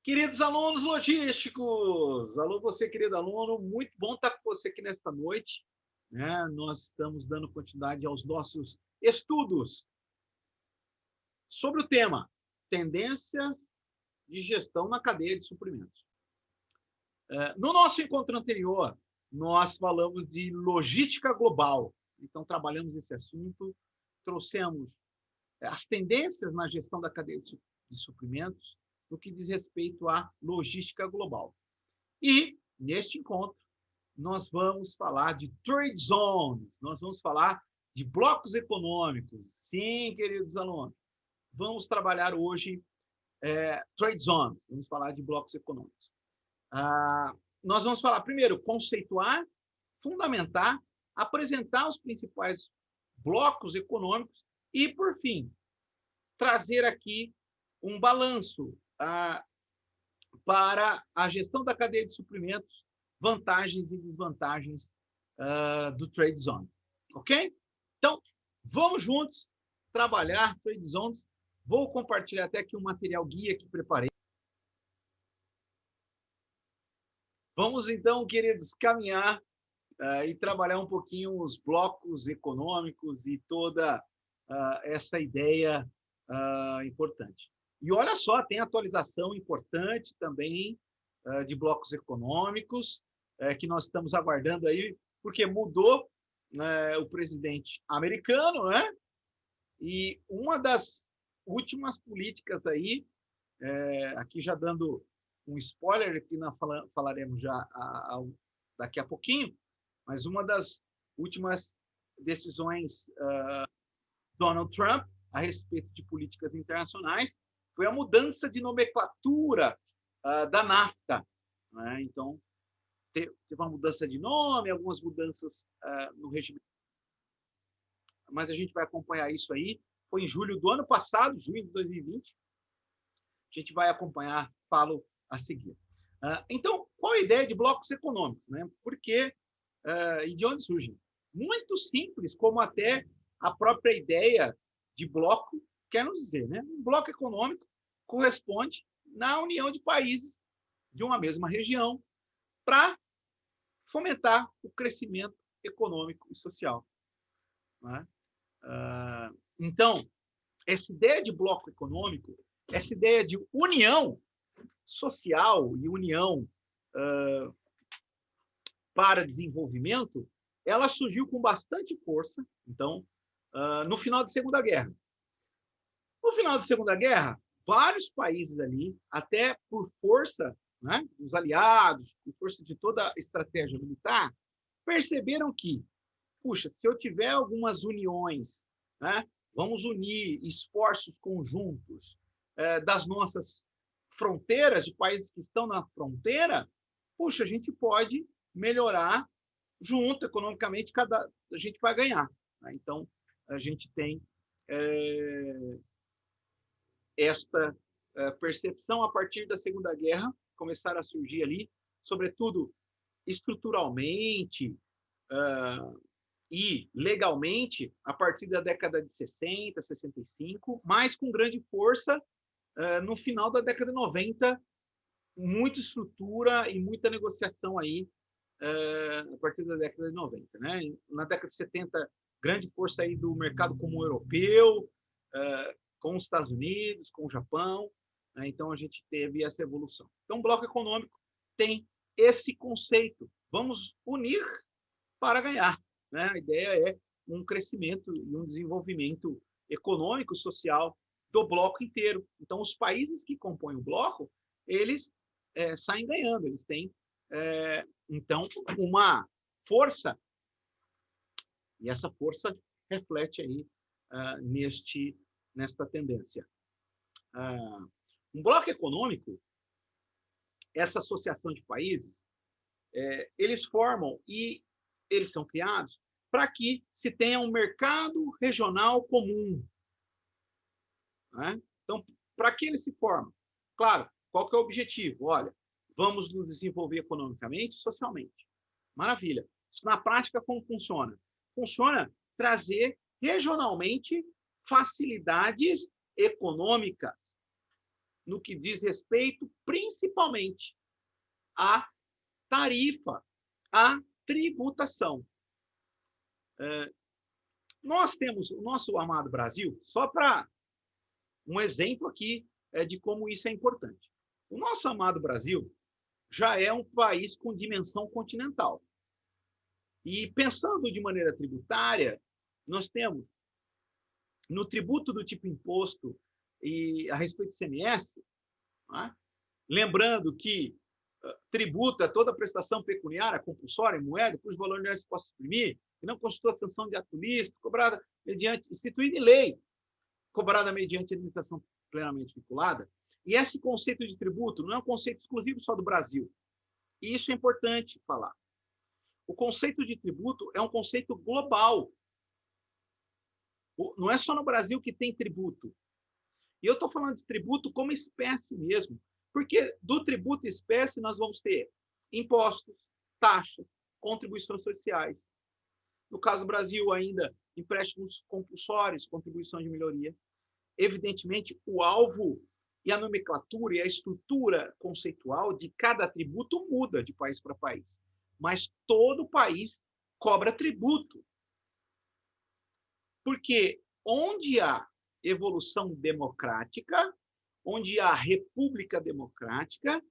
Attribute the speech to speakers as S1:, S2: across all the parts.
S1: Queridos alunos logísticos, alô você, querido aluno, muito bom estar com você aqui nesta noite, né? Nós estamos dando continuidade aos nossos estudos sobre o tema tendências de gestão na cadeia de suprimentos. No nosso encontro anterior, nós falamos de logística global, então trabalhamos esse assunto, trouxemos as tendências na gestão da cadeia de suprimentos no que diz respeito à logística global. E, neste encontro, nós vamos falar de trade zones, nós vamos falar de blocos econômicos. Sim, queridos alunos, vamos trabalhar hoje trade zones, vamos falar de blocos econômicos. Nós vamos falar, primeiro, conceituar, fundamentar, apresentar os principais blocos econômicos e, por fim, trazer aqui um balanço para a gestão da cadeia de suprimentos, vantagens e desvantagens do Trade Zone. Ok? Então, vamos juntos trabalhar Trade Zones. Vou compartilhar até aqui um material guia que preparei. Vamos, então, queridos, caminhar e trabalhar um pouquinho os blocos econômicos e toda essa ideia importante. E olha só, tem atualização importante também de blocos econômicos que nós estamos aguardando aí, porque mudou o presidente americano, né? E uma das últimas políticas aí, aqui já dando um spoiler, que nós falaremos já daqui a pouquinho, mas uma das últimas decisões Donald Trump a respeito de políticas internacionais foi a mudança de nomenclatura da NAFTA. Né? Então, teve uma mudança de nome, algumas mudanças no regime. Mas a gente vai acompanhar isso aí. Foi em julho do ano passado, junho de 2020. A gente vai acompanhar, falo a seguir. Então, qual a ideia de blocos econômicos? Né? Porque, e de onde surgem? Muito simples, como até a própria ideia de bloco quer nos dizer. Né? Um bloco econômico corresponde na união de países de uma mesma região para fomentar o crescimento econômico e social. Né? Então, essa ideia de bloco econômico, essa ideia de união social e união para desenvolvimento, ela surgiu com bastante força, então, no final da Segunda Guerra. No final da Segunda Guerra, vários países ali, até por força, né, dos aliados, por força de toda a estratégia militar, perceberam que, puxa, se eu tiver algumas uniões, né, vamos unir esforços conjuntos das nossas fronteiras, de países que estão na fronteira, puxa, a gente pode melhorar junto, economicamente, a gente vai ganhar. Né? Então, a gente tem esta percepção a partir da Segunda Guerra, começaram a surgir ali, sobretudo estruturalmente e legalmente, a partir da década de 60, 65, mas com grande força no final da década de 90, muita estrutura e muita negociação aí a partir da década de 90. Né? Na década de 70, grande força aí do mercado comum europeu, com os Estados Unidos, com o Japão. Né? Então, a gente teve essa evolução. Então, o bloco econômico tem esse conceito. Vamos unir para ganhar. Né? A ideia é um crescimento e um desenvolvimento econômico, social do bloco inteiro. Então, os países que compõem o bloco, eles saem ganhando, eles têm, então, uma força, e essa força reflete aí nesta tendência. Um bloco econômico, essa associação de países, eles formam e eles são criados para que se tenha um mercado regional comum. Né? Então, para que eles se formam? Claro, qual que é o objetivo? Olha, vamos nos desenvolver economicamente e socialmente. Maravilha. Isso na prática como funciona? Funciona trazer regionalmente facilidades econômicas no que diz respeito, principalmente, à tarifa, à tributação. Nós temos o nosso amado Brasil, só para um exemplo aqui de como isso é importante. O nosso amado Brasil já é um país com dimensão continental. E pensando de maneira tributária, nós temos no tributo do tipo imposto e a respeito do ICMS, né? Lembrando que tributa toda prestação pecuniária, compulsória, em moeda, cujo valor não se possa exprimir, que não constitui a sanção de ato lícito, cobrada mediante, instituída em lei, cobrada mediante administração plenamente vinculada. E esse conceito de tributo não é um conceito exclusivo só do Brasil. E isso é importante falar. O conceito de tributo é um conceito global. Não é só no Brasil que tem tributo. E eu estou falando de tributo como espécie mesmo, porque do tributo espécie nós vamos ter impostos, taxas, contribuições sociais. No caso do Brasil, ainda empréstimos compulsórios, contribuição de melhoria. Evidentemente, o alvo e a nomenclatura e a estrutura conceitual de cada tributo muda de país para país. Mas todo país cobra tributo. Porque onde há evolução democrática, onde há república democrática,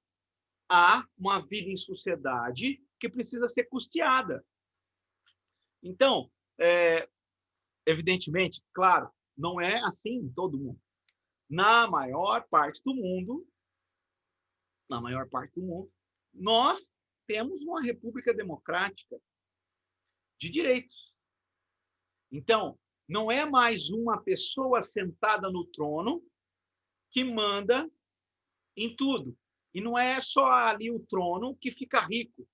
S1: há uma vida em sociedade que precisa ser custeada. Então, evidentemente, claro, não é assim em todo mundo. Na maior parte do mundo, nós temos uma república democrática de direitos. Então, não é mais uma pessoa sentada no trono que manda em tudo. E não é só ali o trono que fica rico.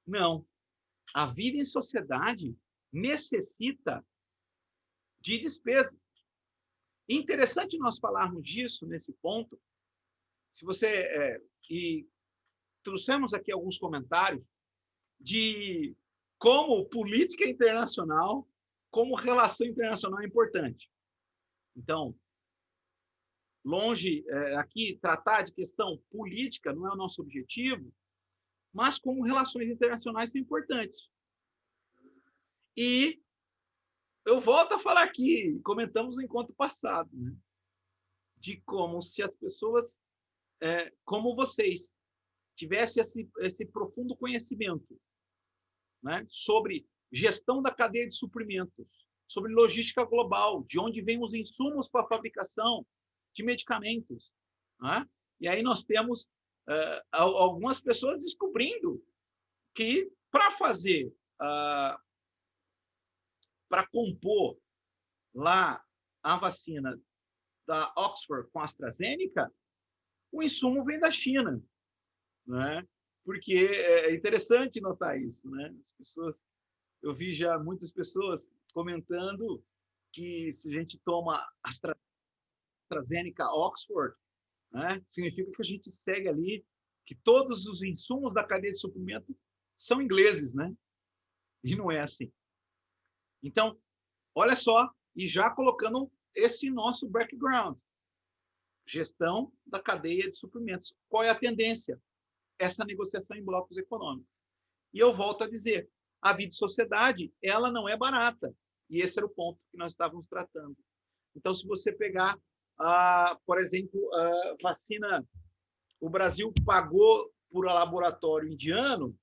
S1: Não. A vida em sociedade necessita de despesas. Interessante nós falarmos disso nesse ponto. Se você e trouxemos aqui alguns comentários de como política internacional, como relação internacional é importante. Então, longe aqui tratar de questão política não é o nosso objetivo, mas como relações internacionais são importantes. E eu volto a falar aqui, comentamos no encontro passado, né? De como se as pessoas, como vocês, tivessem esse profundo conhecimento, né, sobre gestão da cadeia de suprimentos, sobre logística global, de onde vêm os insumos para a fabricação de medicamentos. Né? E aí nós temos algumas pessoas descobrindo que para fazer, para compor lá a vacina da Oxford com a AstraZeneca, o insumo vem da China, né? Porque é interessante notar isso, né? As pessoas, eu vi já muitas pessoas comentando que se a gente toma AstraZeneca Oxford, né, significa que a gente segue ali que todos os insumos da cadeia de suprimento são ingleses, né? E não é assim. Então, olha só, e já colocando esse nosso background, gestão da cadeia de suprimentos. Qual é a tendência? Essa negociação em blocos econômicos. E eu volto a dizer, a vida de sociedade, ela não é barata. E esse era o ponto que nós estávamos tratando. Então, se você pegar, por exemplo, a vacina, o Brasil pagou por um laboratório indiano,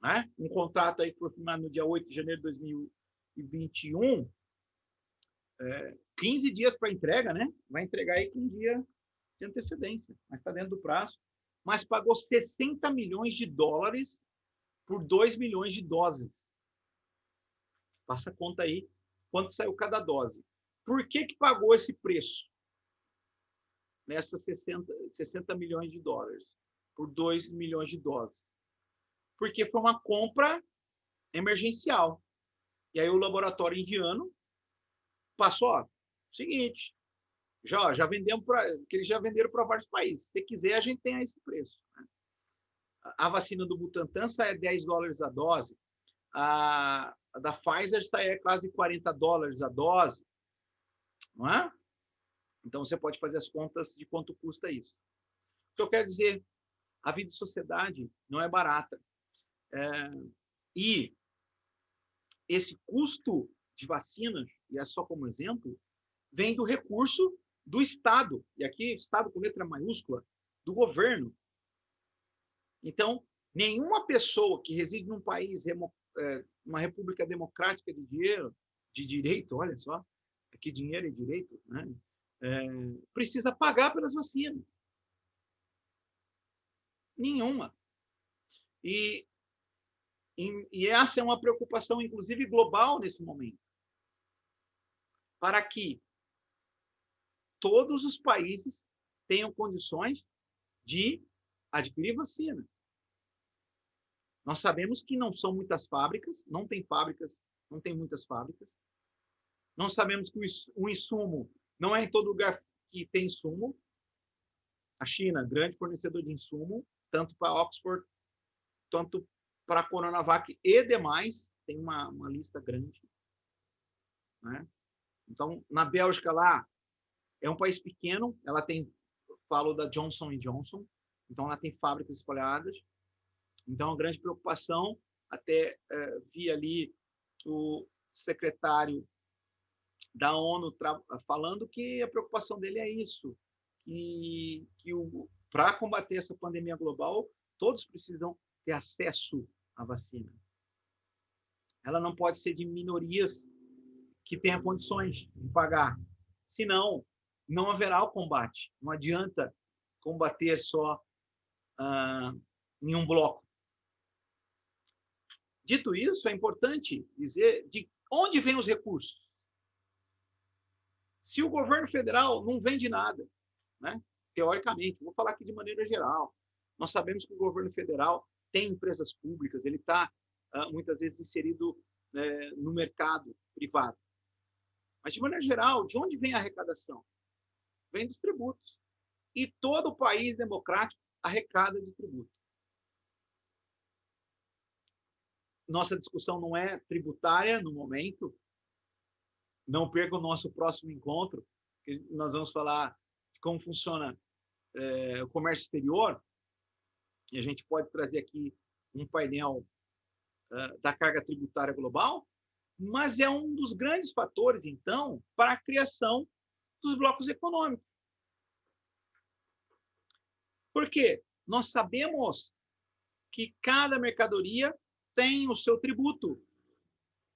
S1: né? Um contrato aí que foi firmado no dia 8 de janeiro de 2021, 15 dias para entrega, né? Vai entregar aí com um dia de antecedência, mas está dentro do prazo. Mas pagou 60 milhões de dólares por 2 milhões de doses. Passa a conta aí quanto saiu cada dose. Por que pagou esse preço? Nessas 60 milhões de dólares, por 2 milhões de doses. Porque foi uma compra emergencial. E aí o laboratório indiano passou, seguinte, já vendemos que eles já venderam para vários países. Se quiser, a gente tem a esse preço. Né? A vacina do Butantan sai a 10 dólares a dose. A da Pfizer sai a quase 40 dólares a dose. Não é? Então, você pode fazer as contas de quanto custa isso. O que eu quero dizer, a vida de sociedade não é barata. E esse custo de vacinas, e é só como exemplo, vem do recurso do Estado, e aqui Estado com letra maiúscula, do governo. Então, nenhuma pessoa que reside num país, uma república democrática de direito, olha só, aqui dinheiro é direito, né? Precisa pagar pelas vacinas. Nenhuma. E essa é uma preocupação, inclusive, global nesse momento, para que todos os países tenham condições de adquirir vacinas. Nós sabemos que não são muitas fábricas, não tem muitas fábricas. Nós sabemos que o insumo não é em todo lugar que tem insumo. A China, grande fornecedor de insumo, tanto para Oxford, tanto para a Coronavac e demais, tem uma lista grande. Né? Então, na Bélgica lá, é um país pequeno, ela tem, falo da Johnson & Johnson, então ela tem fábricas espalhadas. Então, a grande preocupação, até vi ali o secretário da ONU falando que a preocupação dele é isso, que para combater essa pandemia global, todos precisam ter acesso à vacina. Ela não pode ser de minorias que tenham condições de pagar, senão não haverá o combate. Não adianta combater só em um bloco. Dito isso, é importante dizer de onde vêm os recursos. Se o governo federal não vende nada, né? Teoricamente, vou falar aqui de maneira geral, nós sabemos que o governo federal tem empresas públicas, ele está muitas vezes inserido no mercado privado. Mas, de maneira geral, de onde vem a arrecadação? Vem dos tributos. E todo país democrático arrecada de tributo. Nossa discussão não é tributária no momento. Não perca o nosso próximo encontro, que nós vamos falar de como funciona o comércio exterior, e a gente pode trazer aqui um painel da carga tributária global, mas é um dos grandes fatores, então, para a criação dos blocos econômicos. Por quê? Nós sabemos que cada mercadoria tem o seu tributo.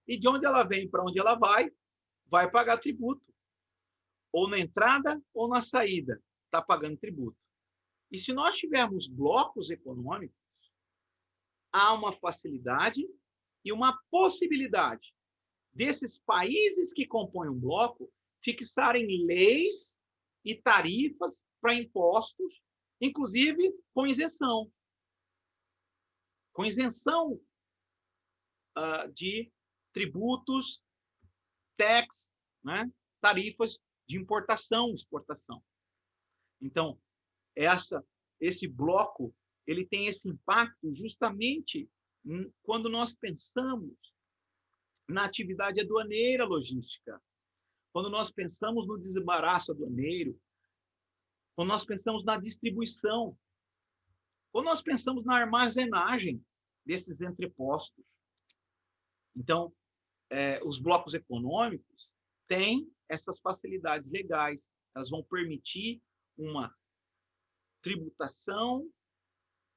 S1: E de onde ela vem para onde ela vai pagar tributo. Ou na entrada ou na saída, está pagando tributo. E se nós tivermos blocos econômicos, há uma facilidade e uma possibilidade desses países que compõem um bloco fixarem leis e tarifas para impostos, inclusive com isenção. Com isenção de tributos, tax, né? Tarifas de importação e exportação. Então, esse bloco ele tem esse impacto justamente quando nós pensamos na atividade aduaneira logística, quando nós pensamos no desembaraço aduaneiro, quando nós pensamos na distribuição, quando nós pensamos na armazenagem desses entrepostos. Então, os blocos econômicos têm essas facilidades legais, elas vão permitir uma tributação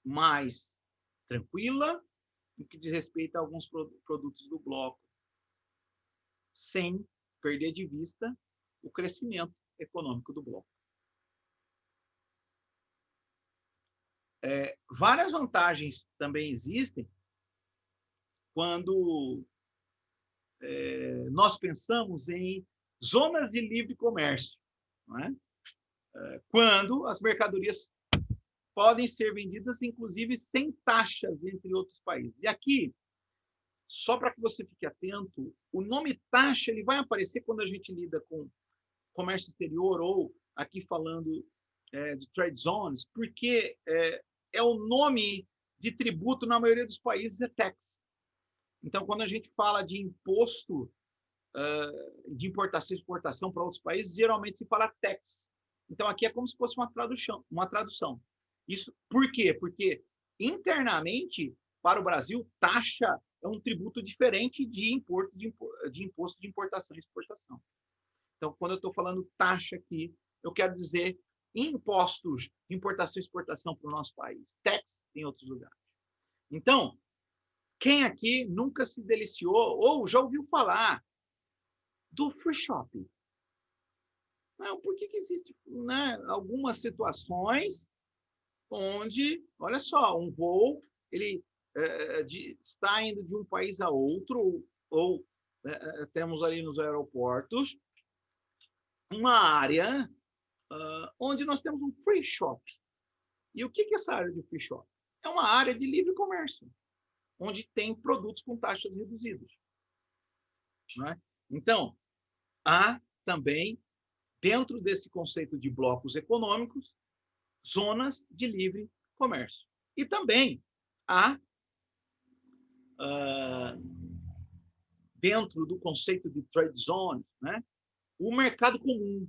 S1: mais tranquila no que diz respeito a alguns produtos do bloco, sem perder de vista o crescimento econômico do bloco. Várias vantagens também existem quando nós pensamos em zonas de livre comércio, não é? Quando as mercadorias podem ser vendidas, inclusive, sem taxas entre outros países. E aqui, só para que você fique atento, o nome taxa ele vai aparecer quando a gente lida com comércio exterior ou aqui falando de trade zones, porque é o nome de tributo na maioria dos países é tax. Então, quando a gente fala de imposto de importação e exportação para outros países, geralmente se fala tax. Então, aqui é como se fosse uma tradução. Isso por quê? Porque internamente, para o Brasil, taxa é um tributo diferente de imposto de importação e exportação. Então, quando eu estou falando taxa aqui, eu quero dizer impostos de importação e exportação para o nosso país. Tax em outros lugares. Então, quem aqui nunca se deliciou ou já ouviu falar do free shopping? Não, por que existe, né, algumas situações onde, olha só, um voo ele está indo de um país a outro, ou temos ali nos aeroportos uma área onde nós temos um free shop. E o que é essa área de free shop? É uma área de livre comércio, onde tem produtos com taxas reduzidas. Né? Então, há também, dentro desse conceito de blocos econômicos, zonas de livre comércio. E também há, dentro do conceito de trade zone, né, o mercado comum,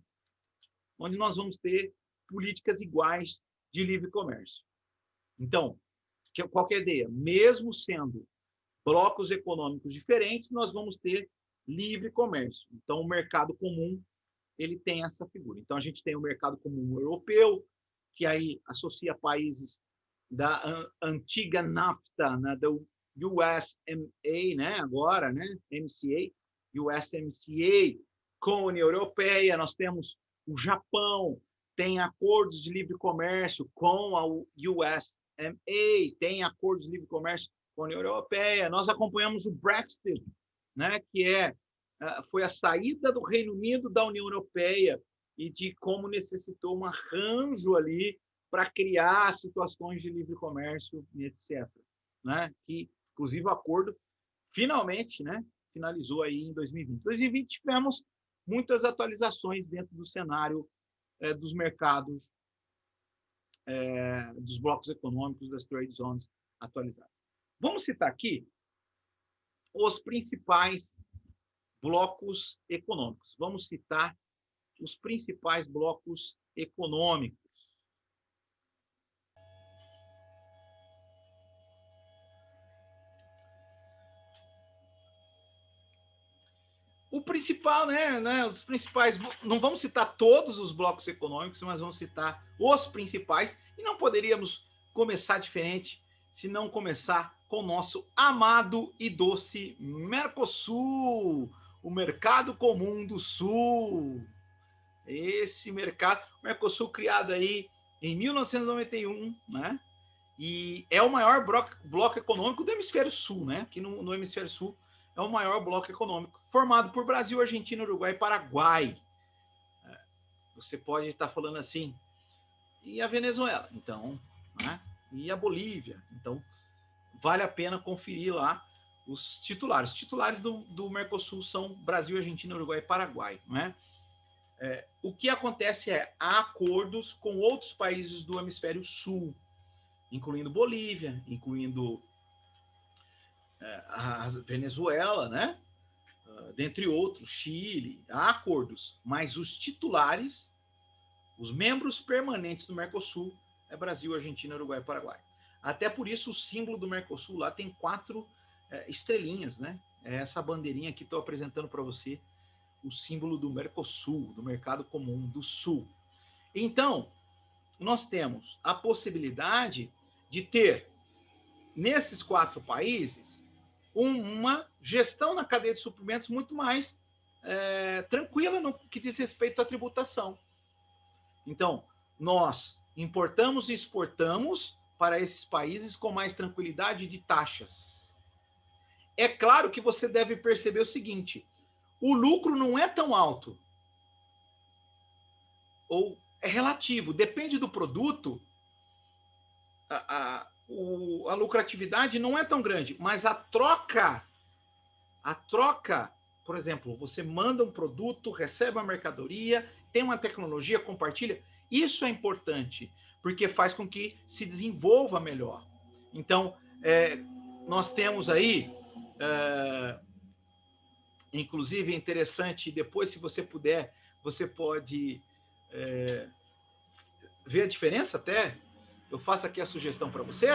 S1: onde nós vamos ter políticas iguais de livre comércio. Então, qual é a ideia? Mesmo sendo blocos econômicos diferentes, nós vamos ter livre comércio. Então, o mercado comum ele tem essa figura. Então, a gente tem o mercado comum europeu, que aí associa países da antiga NAFTA, né, do USMA, né, agora, né, MCA, USMCA, com a União Europeia. Nós temos o Japão, tem acordos de livre comércio com a USMA, tem acordos de livre comércio com a União Europeia. Nós acompanhamos o Brexit, né, que foi a saída do Reino Unido da União Europeia e de como necessitou um arranjo ali para criar situações de livre comércio e etc. Né? Que, inclusive, o acordo finalmente, né, finalizou aí em 2020. Em 2020 tivemos muitas atualizações dentro do cenário dos mercados, dos blocos econômicos, das trade zones atualizadas. Vamos citar aqui os principais blocos econômicos. Vamos citar os principais blocos econômicos. O principal, né, os principais, não vamos citar todos os blocos econômicos, mas vamos citar os principais, e não poderíamos começar diferente se não começar com o nosso amado e doce Mercosul, o Mercado Comum do Sul. Esse mercado, o Mercosul criado aí em 1991, né? E é o maior bloco econômico do Hemisfério Sul, né? Aqui no Hemisfério Sul é o maior bloco econômico, formado por Brasil, Argentina, Uruguai e Paraguai. Você pode estar falando assim, e a Venezuela? Então, né? E a Bolívia? Então, vale a pena conferir lá os titulares. Os titulares do Mercosul são Brasil, Argentina, Uruguai e Paraguai, né? O que acontece há acordos com outros países do Hemisfério Sul, incluindo Bolívia, incluindo a Venezuela, né? Dentre outros, Chile, há acordos, mas os titulares, os membros permanentes do Mercosul, é Brasil, Argentina, Uruguai e Paraguai. Até por isso o símbolo do Mercosul lá tem 4 estrelinhas, né? É essa bandeirinha que estou apresentando para você, o símbolo do Mercosul, do Mercado Comum do Sul. Então, nós temos a possibilidade de ter, nesses 4 países, uma gestão na cadeia de suprimentos muito mais tranquila no que diz respeito à tributação. Então, nós importamos e exportamos para esses países com mais tranquilidade de taxas. É claro que você deve perceber o seguinte, o lucro não é tão alto, ou é relativo, depende do produto, a lucratividade não é tão grande, mas a troca, por exemplo, você manda um produto, recebe uma mercadoria, tem uma tecnologia, compartilha, isso é importante, porque faz com que se desenvolva melhor. Então, nós temos aí
S2: Inclusive, é interessante, depois, se você puder, você pode ver a diferença até. Eu faço aqui a sugestão para você,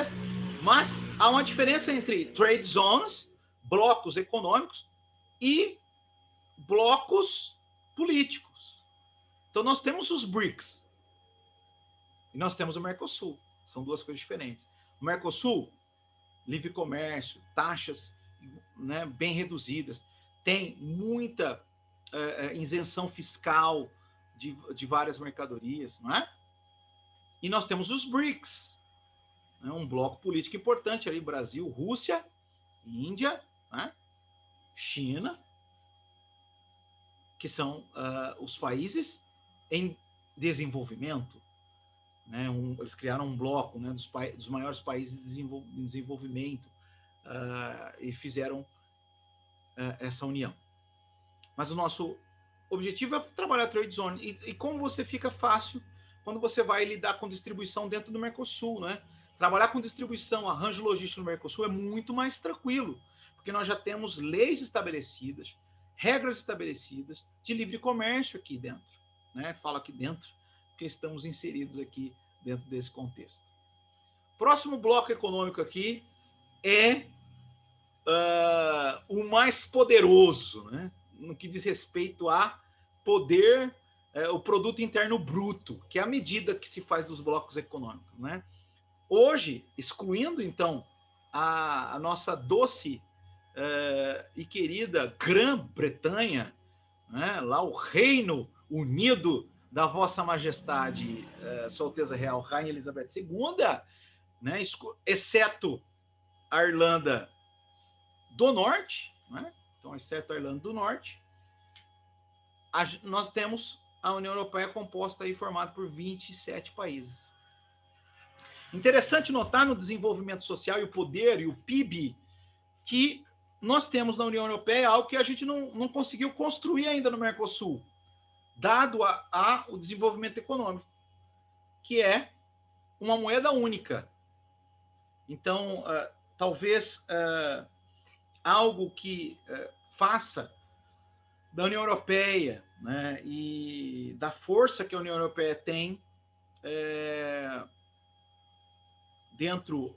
S2: mas há uma diferença entre trade zones, blocos econômicos, e blocos políticos. Então, nós temos os BRICS e nós temos o Mercosul. São duas coisas diferentes. O Mercosul, livre comércio, taxas, né, bem reduzidas, tem muita isenção fiscal de várias mercadorias, não é? E nós temos os BRICS, né, um bloco político importante ali, Brasil, Rússia, Índia, né, China, que são os países em desenvolvimento. Né, eles criaram um bloco, né, dos maiores países de desenvolvimento e fizeram essa união. Mas o nosso objetivo é trabalhar a trade zone. E como você fica fácil quando você vai lidar com distribuição dentro do Mercosul, né? Trabalhar com distribuição, arranjo logístico no Mercosul é muito mais tranquilo, porque nós já temos leis estabelecidas, regras estabelecidas de livre comércio aqui dentro, né? Falo aqui dentro, porque estamos inseridos aqui dentro desse contexto. Próximo bloco econômico aqui é o mais poderoso, né? No que diz respeito a poder, o produto interno bruto, que é a medida que se faz dos blocos econômicos, né? Hoje, excluindo, então, a nossa doce e querida Grã-Bretanha, né? Lá o Reino Unido da Vossa Majestade, Sua Alteza Real, Rainha Elizabeth II, né? Exceto a Irlanda do Norte, né? Então, exceto a Irlanda do Norte, nós temos a União Europeia composta e formada por 27 países. Interessante notar no desenvolvimento social e o poder e o PIB que nós temos na União Europeia algo que a gente não conseguiu construir ainda no Mercosul, dado o desenvolvimento econômico, que é uma moeda única. Então, talvez algo que faça da União Europeia, né, e da força que a União Europeia tem dentro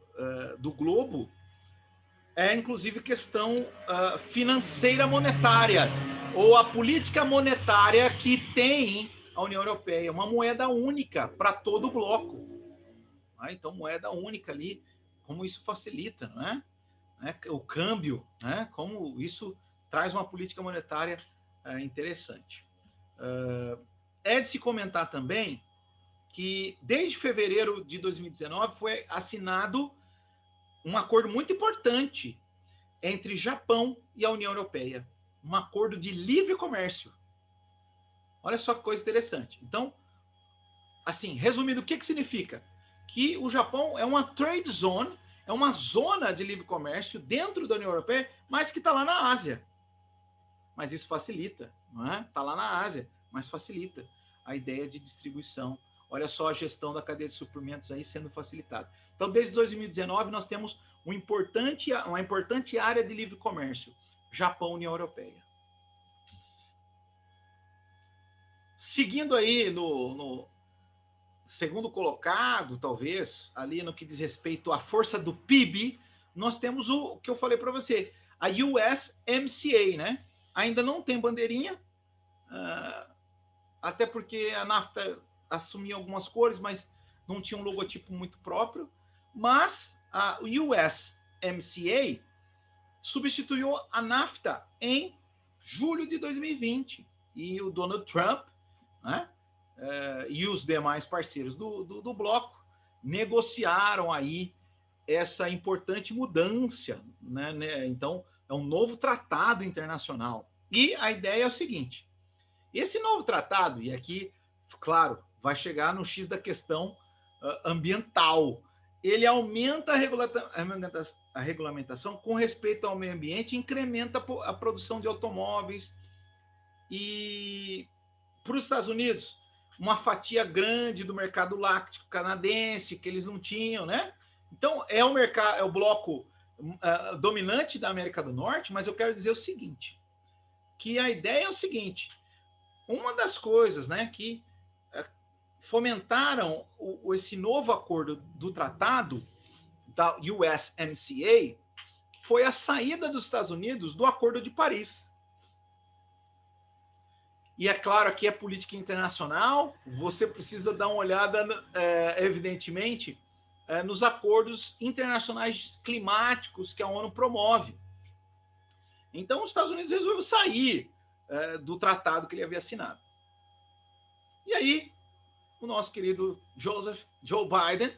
S2: do globo, é inclusive questão financeira monetária, ou a política monetária que tem a União Europeia, uma moeda única para todo o bloco. Então, moeda única ali, como isso facilita, né? O câmbio, né? Como isso traz uma política monetária interessante. É de se comentar também que desde fevereiro de 2019 foi assinado um acordo muito importante entre Japão e a União Europeia, um acordo de livre comércio. Olha só que coisa interessante. Então, assim, resumindo, o que significa? Que o Japão é uma trade zone, é uma zona de livre comércio dentro da União Europeia, mas que está lá na Ásia. Mas isso facilita, não é? Está lá na Ásia, mas facilita a ideia de distribuição. Olha só a gestão da cadeia de suprimentos aí sendo facilitada. Então, desde 2019, nós temos uma importante área de livre comércio, Japão, União Europeia. Seguindo aí no segundo colocado, talvez, ali no que diz respeito à força do PIB, nós temos o que eu falei para você, a USMCA, né? Ainda não tem bandeirinha, até porque a NAFTA assumia algumas cores, mas não tinha um logotipo muito próprio. Mas a USMCA substituiu a NAFTA em julho de 2020. E o Donald Trump, né, e os demais parceiros do bloco negociaram aí essa importante mudança, né? Então, é um novo tratado internacional. E a ideia é o seguinte: esse novo tratado, e aqui, claro, vai chegar no X da questão ambiental, ele aumenta a regulamentação com respeito ao meio ambiente, incrementa a produção de automóveis e, para os Estados Unidos, uma fatia grande do mercado lácteo canadense, que eles não tinham, né? Então, é o bloco dominante da América do Norte, mas eu quero dizer o seguinte, que a ideia é o seguinte: uma das coisas, né, que fomentaram esse novo acordo do tratado da USMCA foi a saída dos Estados Unidos do Acordo de Paris. E é claro, aqui é política internacional, você precisa dar uma olhada, evidentemente, nos acordos internacionais climáticos que a ONU promove. Então, os Estados Unidos resolveu sair do tratado que ele havia assinado. E aí, o nosso querido Joe Biden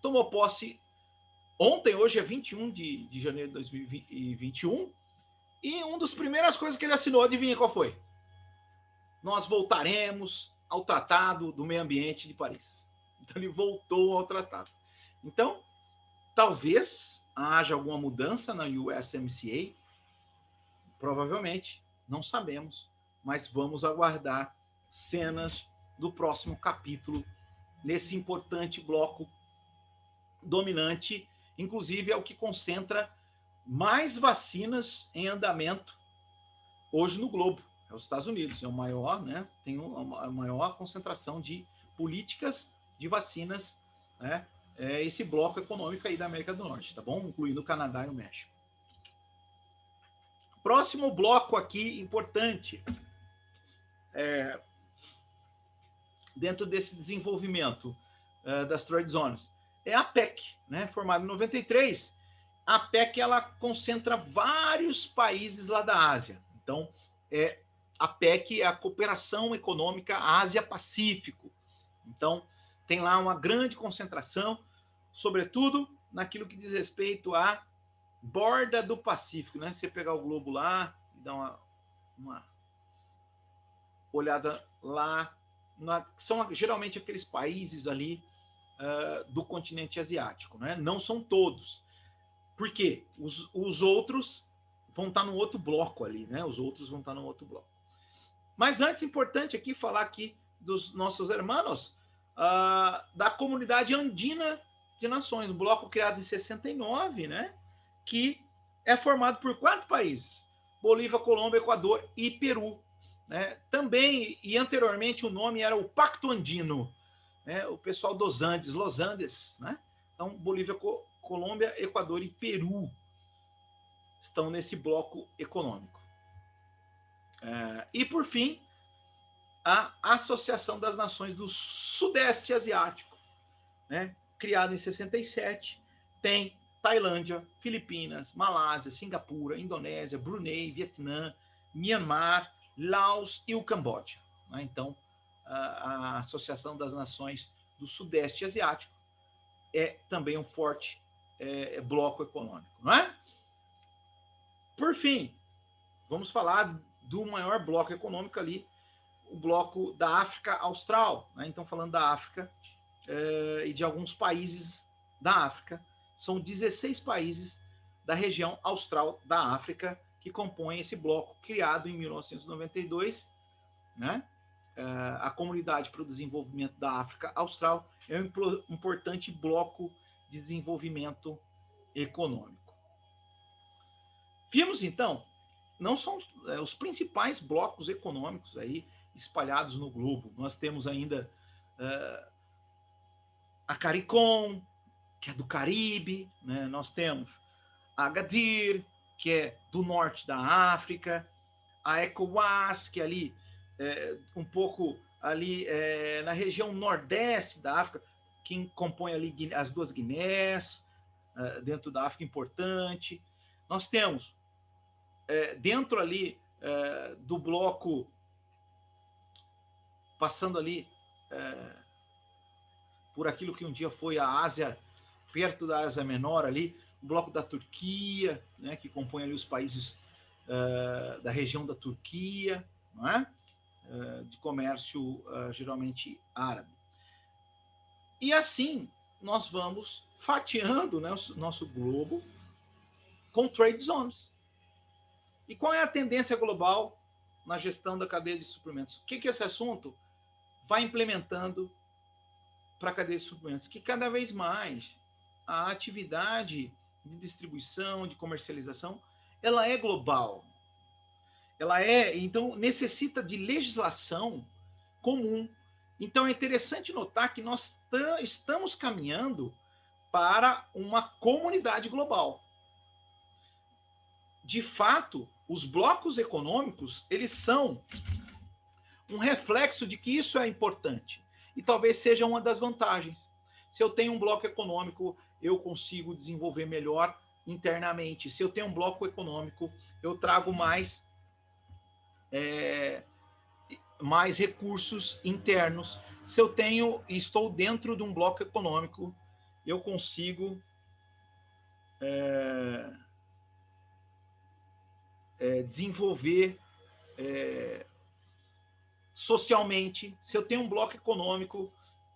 S2: tomou posse ontem, hoje é 21 de janeiro de 2021, e uma das primeiras coisas que ele assinou, adivinha qual foi? Nós voltaremos ao Tratado do Meio Ambiente de Paris. Então, ele voltou ao tratado. Então, talvez haja alguma mudança na USMCA, provavelmente, não sabemos, mas vamos aguardar cenas do próximo capítulo nesse importante bloco dominante, inclusive é o que concentra mais vacinas em andamento hoje no globo. É os Estados Unidos, é o maior, né? Tem a maior concentração de políticas de vacinas, né? É esse bloco econômico aí da América do Norte, tá bom? Incluindo o Canadá e o México. Próximo bloco aqui importante, dentro desse desenvolvimento das trade zones, é a PEC, né? Formada em 93. A PEC ela concentra vários países lá da Ásia. Então, a PEC é a Cooperação Econômica Ásia-Pacífico. Então, tem lá uma grande concentração, sobretudo naquilo que diz respeito à borda do Pacífico, né? Você pegar o globo lá e dar uma olhada lá, são geralmente aqueles países ali do continente asiático, né? Não são todos. Por quê? Os outros vão estar no outro bloco ali, né? Os outros vão estar no outro bloco. Mas antes, importante aqui falar aqui dos nossos hermanos da Comunidade Andina de Nações, um bloco criado em 69, né? Que é formado por 4 países: Bolívia, Colômbia, Equador e Peru. Né? Também, e anteriormente, o nome era o Pacto Andino, né? O pessoal dos Andes, Los Andes, né? Então, Bolívia, Colômbia, Equador e Peru estão nesse bloco econômico. E, por fim, a Associação das Nações do Sudeste Asiático, né? Criado em 67, tem Tailândia, Filipinas, Malásia, Singapura, Indonésia, Brunei, Vietnã, Myanmar, Laos e o Camboja. Né? Então, a Associação das Nações do Sudeste Asiático é também um forte bloco econômico. Não é? Por fim, vamos falar do maior bloco econômico ali, o bloco da África Austral. Né? Então, falando da África e de alguns países da África, são 16 países da região austral da África que compõem esse bloco, criado em 1992. Né? A Comunidade para o Desenvolvimento da África Austral é um importante bloco de desenvolvimento econômico. Vimos, então, não são os principais blocos econômicos aí espalhados no globo. Nós temos ainda a CARICOM, que é do Caribe, né? Nós temos a AGADIR, que é do norte da África, a ECOWAS, que é ali um pouco ali na região nordeste da África, que compõe ali as 2 Guinés, dentro da África importante. Nós temos dentro ali do bloco, passando ali por aquilo que um dia foi a Ásia, perto da Ásia Menor ali, o bloco da Turquia, né, que compõe ali os países da região da Turquia, não é? De comércio geralmente árabe. E assim nós vamos fatiando, né, o nosso globo com trade zones. E qual é a tendência global na gestão da cadeia de suprimentos? O que esse assunto vai implementando para a cadeia de suprimentos? Que cada vez mais a atividade de distribuição, de comercialização, ela é global. Então, necessita de legislação comum. Então, é interessante notar que nós estamos caminhando para uma comunidade global. De fato, os blocos econômicos, eles são um reflexo de que isso é importante. E talvez seja uma das vantagens. Se eu tenho um bloco econômico, eu consigo desenvolver melhor internamente. Se eu tenho um bloco econômico, eu trago mais recursos internos. Se eu estou dentro de um bloco econômico, eu consigo desenvolver socialmente. Se eu tenho um bloco econômico,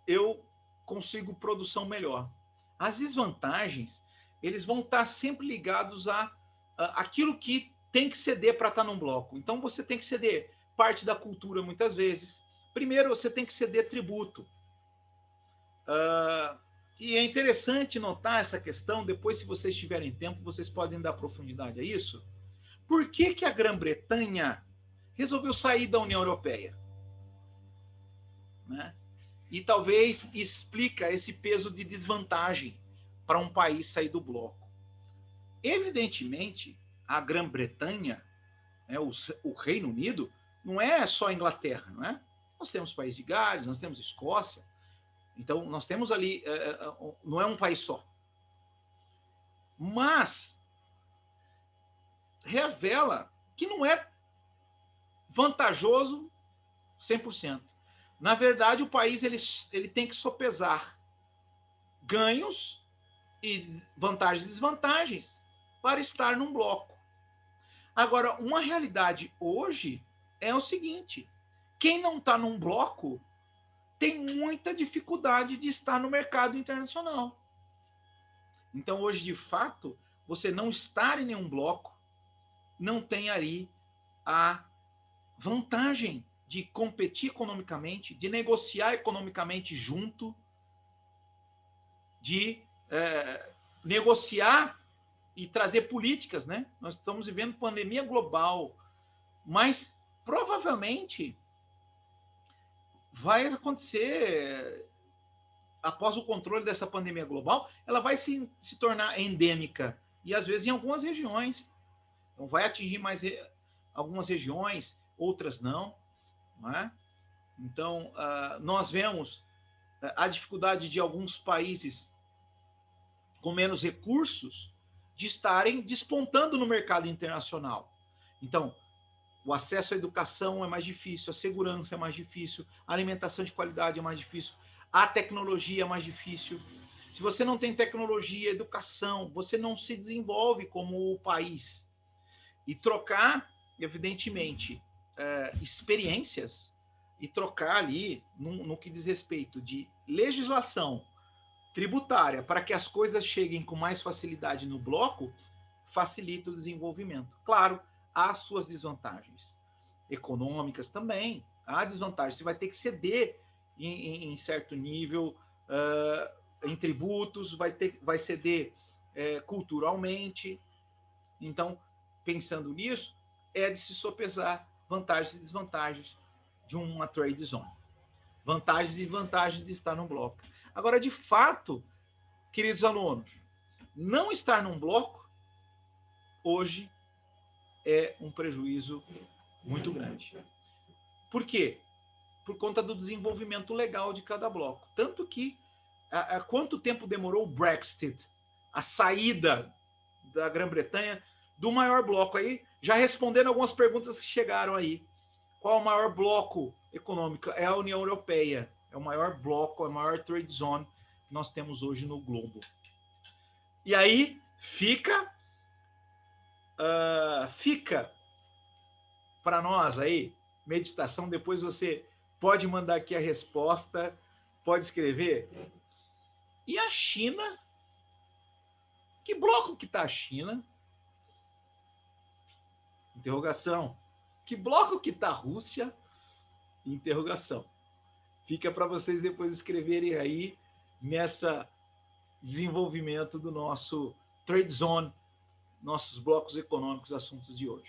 S2: eu consigo produção melhor. As desvantagens, eles vão estar sempre ligados aquilo que tem que ceder para estar num bloco. Então, você tem que ceder parte da cultura, muitas vezes. Primeiro, você tem que ceder tributo. E é interessante notar essa questão, depois, se vocês tiverem tempo, vocês podem dar profundidade a isso. Por que a Grã-Bretanha resolveu sair da União Europeia? Né? E talvez explica esse peso de desvantagem para um país sair do bloco. Evidentemente, a Grã-Bretanha, o Reino Unido, não é só a Inglaterra, não é? Nós temos País de Gales, nós temos Escócia. Então, nós temos ali, não é um país só. Mas revela que não é vantajoso 100%. Na verdade, o país ele tem que sopesar ganhos e vantagens e desvantagens para estar num bloco. Agora, uma realidade hoje é o seguinte: quem não está num bloco tem muita dificuldade de estar no mercado internacional. Então, hoje, de fato, você não estar em nenhum bloco não tem ali a vantagem de competir economicamente, de negociar economicamente junto, de negociar e trazer políticas, né? Nós estamos vivendo pandemia global, mas provavelmente vai acontecer, após o controle dessa pandemia global, ela vai se tornar endêmica, e às vezes em algumas regiões. Então vai atingir mais algumas regiões, outras não. Não é? Então, nós vemos a dificuldade de alguns países com menos recursos de estarem despontando no mercado internacional. Então, o acesso à educação é mais difícil, a segurança é mais difícil, a alimentação de qualidade é mais difícil, a tecnologia é mais difícil. Se você não tem tecnologia, educação, você não se desenvolve como país. E trocar, evidentemente, experiências e trocar ali no que diz respeito de legislação tributária para que as coisas cheguem com mais facilidade no bloco, facilita o desenvolvimento. Claro, há suas desvantagens econômicas também, há desvantagens. Você vai ter que ceder em certo nível em tributos, vai ceder culturalmente. Então, pensando nisso, é de se sopesar vantagens e desvantagens de uma trade zone. Vantagens e vantagens de estar num bloco. Agora, de fato, queridos alunos, não estar num bloco, hoje, é um prejuízo muito grande. Por quê? Por conta do desenvolvimento legal de cada bloco. Tanto que, quanto tempo demorou o Brexit, a saída da Grã-Bretanha do maior bloco aí, já respondendo algumas perguntas que chegaram aí. Qual o maior bloco econômico? É a União Europeia. É o maior bloco, é a maior trade zone que nós temos hoje no globo. E aí fica para nós aí, meditação, depois você pode mandar aqui a resposta, pode escrever. E a China? Que bloco que está a China? Interrogação. Que bloco que está a Rússia? Interrogação. Fica para vocês depois escreverem aí nessa desenvolvimento do nosso Trade Zone, nossos blocos econômicos, assuntos de hoje.